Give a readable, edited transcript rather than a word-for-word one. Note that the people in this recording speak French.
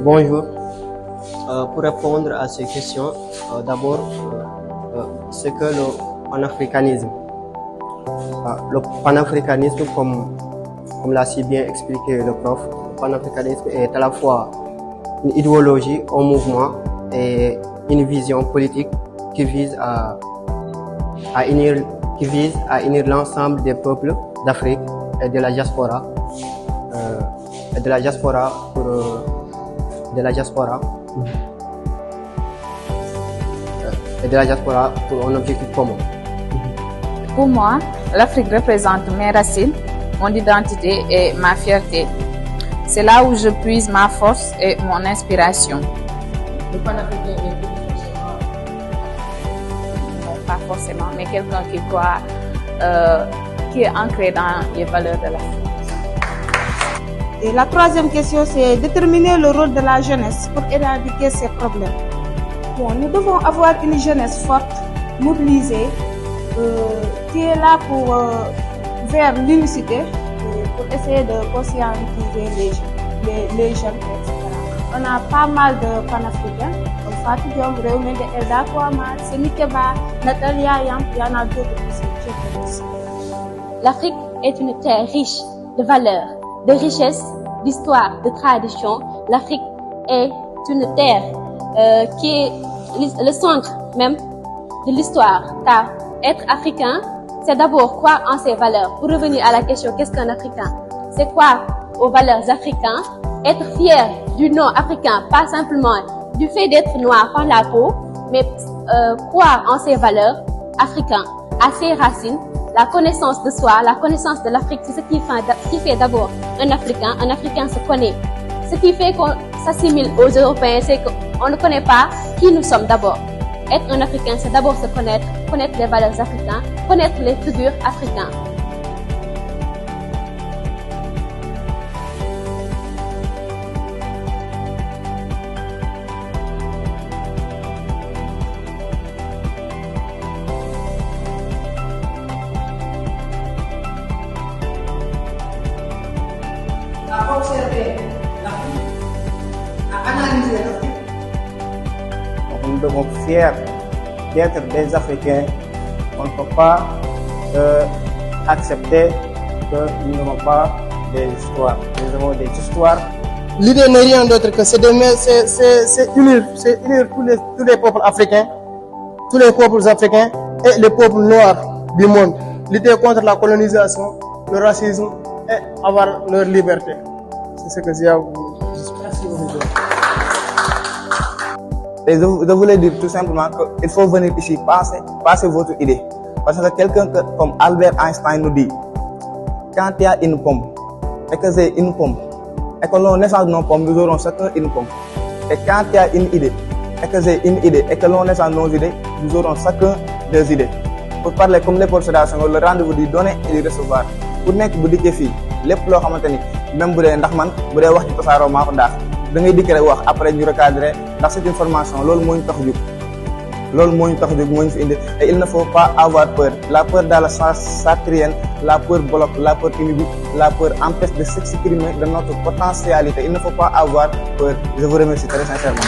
Bonjour. Pour répondre à ces questions, d'abord, c'est que le panafricanisme. Le panafricanisme, comme l'a si bien expliqué le prof, le panafricanisme est à la fois une idéologie, un mouvement et une vision politique qui vise à unir l'ensemble des peuples d'Afrique et de la diaspora. Pour un objectif commun. Pour moi, l'Afrique représente mes racines, mon identité et ma fierté. C'est là où je puise ma force et mon inspiration. Le panafricain est Non, pas forcément, mais quelqu'un qui croit, qui est ancré dans les valeurs de l'Afrique. Et la troisième question, c'est déterminer le rôle de la jeunesse pour éradiquer ces problèmes. Bon, nous devons avoir une jeunesse forte, mobilisée, qui est là pour vers l'unicité, pour essayer de conscientiser les jeunes, etc. On a pas mal de panafricains, comme Fatou Diom, Réumende, Elda Kouama, Senikeba, Natalia Yamp, il y en a d'autres aussi. L'Afrique est une terre riche de valeurs, de richesses, d'histoire, de traditions. L'Afrique est une terre qui est le centre même de l'histoire, car être africain, c'est d'abord croire en ses valeurs. Pour revenir à la question, qu'est-ce qu'un Africain? C'est croire aux valeurs africaines, être fier du nom africain, pas simplement du fait d'être noir par la peau, mais croire en ses valeurs africaines, à ses racines. La connaissance de soi, la connaissance de l'Afrique, c'est ce qui fait d'abord un Africain. Un Africain se connaît. Ce qui fait qu'on s'assimile aux Européens, c'est qu'on ne connaît pas qui nous sommes d'abord. Être un Africain, c'est d'abord se connaître, connaître les valeurs africaines, connaître les figures africaines. À observer l'Afrique, à analyser l'Afrique. Nous devons être fiers d'être des Africains. On ne peut pas accepter que nous n'avons pas des histoires. Nous avons des histoires. L'idée n'est rien d'autre que c'est unir tous les peuples africains, tous les peuples africains et les peuples noirs du monde. Lutter contre la colonisation, le racisme et avoir leur liberté. C'est ce que j'ai à vous dire. Et je voulais dire tout simplement qu'il faut venir ici passer votre idée. Parce que quelqu'un comme Albert Einstein nous dit, quand il y a une pomme, et que c'est une pomme, et que l'on naît sans nos pommes, nous aurons chacun une pomme. Et quand il y a une idée, et que c'est une idée, et que l'on naît sans nos idées, nous aurons chacun des idées. Pour parler comme les porcelations, le rendez-vous du donner et du recevoir. Pour nekk bu dikkee fii lépp loo xamante ni même bu dee ndax man bu dee wax ci tasaaroo maa ko daax da ngay dikk rek wax après ñu recadrer ndax c'est une formation loolu moo ñu tax jóg loolu moo ñu tax jóg moo ñu fi indi et il ne faut pas avoir peur. La peur dans le sens sartrienne, la peur bloque, la peur inhibe, la peur empêche de s'exprimer de notre potentialité. Il ne faut pas avoir peur. Je vous remercie très sincèrement.